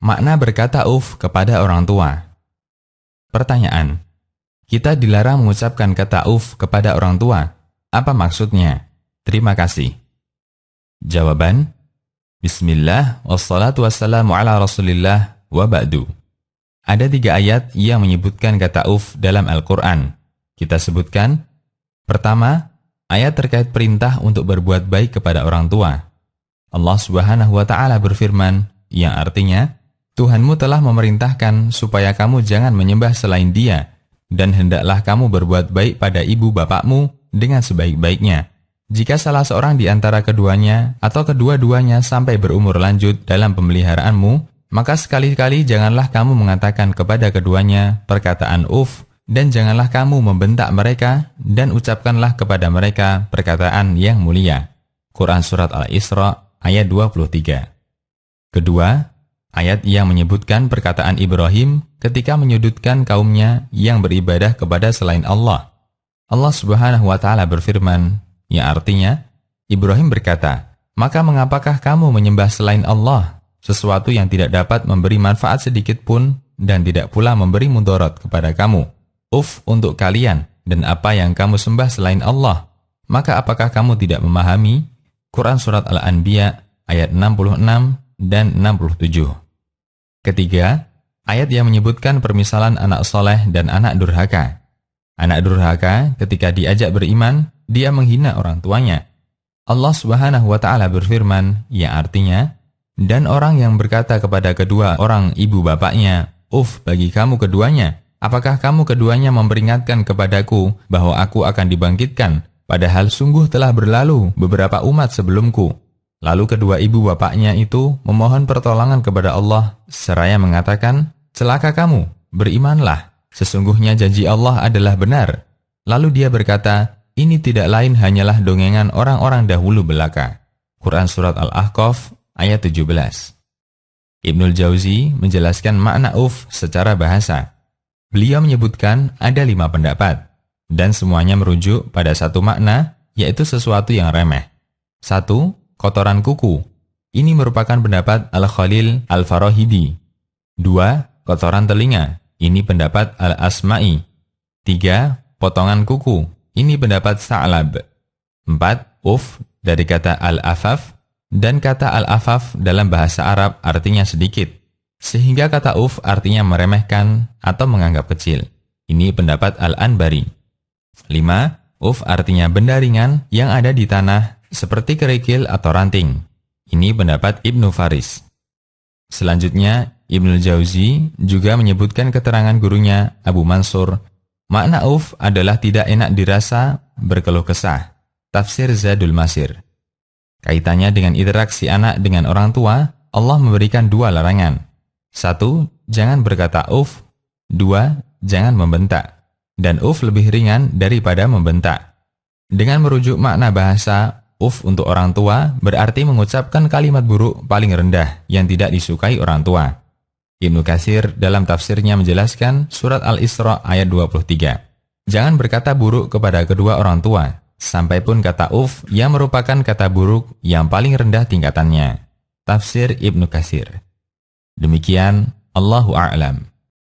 Makna berkata uf kepada orang tua. Pertanyaan: kita dilarang mengucapkan kata uf kepada orang tua. Apa maksudnya? Terima kasih. Jawaban: Bismillah, wassalatu wassalamu ala rasulillah, wa ba'du. Ada 3 ayat yang menyebutkan kata uf dalam Al-Quran. Kita sebutkan. Pertama, ayat terkait perintah untuk berbuat baik kepada orang tua. Allah Subhanahu wa Ta'ala berfirman, yang artinya, Tuhanmu telah memerintahkan supaya kamu jangan menyembah selain Dia, dan hendaklah kamu berbuat baik pada ibu bapakmu dengan sebaik-baiknya. Jika salah seorang di antara keduanya atau kedua-duanya sampai berumur lanjut dalam pemeliharaanmu, maka sekali-kali janganlah kamu mengatakan kepada keduanya perkataan uf, dan janganlah kamu membentak mereka, dan ucapkanlah kepada mereka perkataan yang mulia. Quran Surat Al-Isra ayat 23. Kedua, ayat yang menyebutkan perkataan Ibrahim ketika menyudutkan kaumnya yang beribadah kepada selain Allah. Allah Subhanahu wa Ta'ala berfirman, yang artinya, Ibrahim berkata, maka mengapakah kamu menyembah selain Allah, sesuatu yang tidak dapat memberi manfaat sedikit pun dan tidak pula memberi mudarat kepada kamu? Uf untuk kalian dan apa yang kamu sembah selain Allah. Maka apakah kamu tidak memahami? Quran Surat Al-Anbiya ayat 66 dan 67. Ketiga, ayat yang menyebutkan permisalan anak soleh dan anak durhaka. Anak durhaka ketika diajak beriman, dia menghina orang tuanya. Allah Subhanahu wa Ta'ala berfirman, yang artinya, dan orang yang berkata kepada kedua orang ibu bapaknya, uf bagi kamu keduanya, apakah kamu keduanya memperingatkan kepadaku bahwa aku akan dibangkitkan, padahal sungguh telah berlalu beberapa umat sebelumku. Lalu kedua ibu bapaknya itu memohon pertolongan kepada Allah, seraya mengatakan, celaka kamu, berimanlah, sesungguhnya janji Allah adalah benar. Lalu dia berkata, ini tidak lain hanyalah dongengan orang-orang dahulu belaka. Quran Surat Al-Ahqaf ayat 17. Ibnul Jauzi menjelaskan makna uf secara bahasa. Beliau menyebutkan ada 5 pendapat, dan semuanya merujuk pada satu makna, yaitu sesuatu yang remeh. 1. Kotoran kuku. Ini merupakan pendapat Al-Khalil Al-Farahidi. 2. Kotoran telinga. Ini pendapat Al-Asma'i. 3. Potongan kuku. Ini pendapat Sa'lab. 4. Uf dari kata al-afaf, dan kata al-afaf dalam bahasa Arab artinya sedikit, sehingga kata uf artinya meremehkan atau menganggap kecil. Ini pendapat Al-Anbari. 5. Uf artinya benda ringan yang ada di tanah seperti kerikil atau ranting. Ini pendapat Ibnu Faris. Selanjutnya, Ibnul Jauzi juga menyebutkan keterangan gurunya Abu Mansur. Makna uf adalah tidak enak dirasa, berkeluh kesah. Tafsir Zadul Masir. Kaitannya dengan interaksi anak dengan orang tua, Allah memberikan 2 larangan. 1. Jangan berkata uf. 2. Jangan membentak. Dan uf lebih ringan daripada membentak. Dengan merujuk makna bahasa, uf untuk orang tua berarti mengucapkan kalimat buruk paling rendah yang tidak disukai orang tua. Ibnu Katsir dalam tafsirnya menjelaskan surat Al-Isra ayat 23. Jangan berkata buruk kepada kedua orang tua, sampai pun kata uf yang merupakan kata buruk yang paling rendah tingkatannya. Tafsir Ibnu Katsir. Demikian, Allahu a'lam.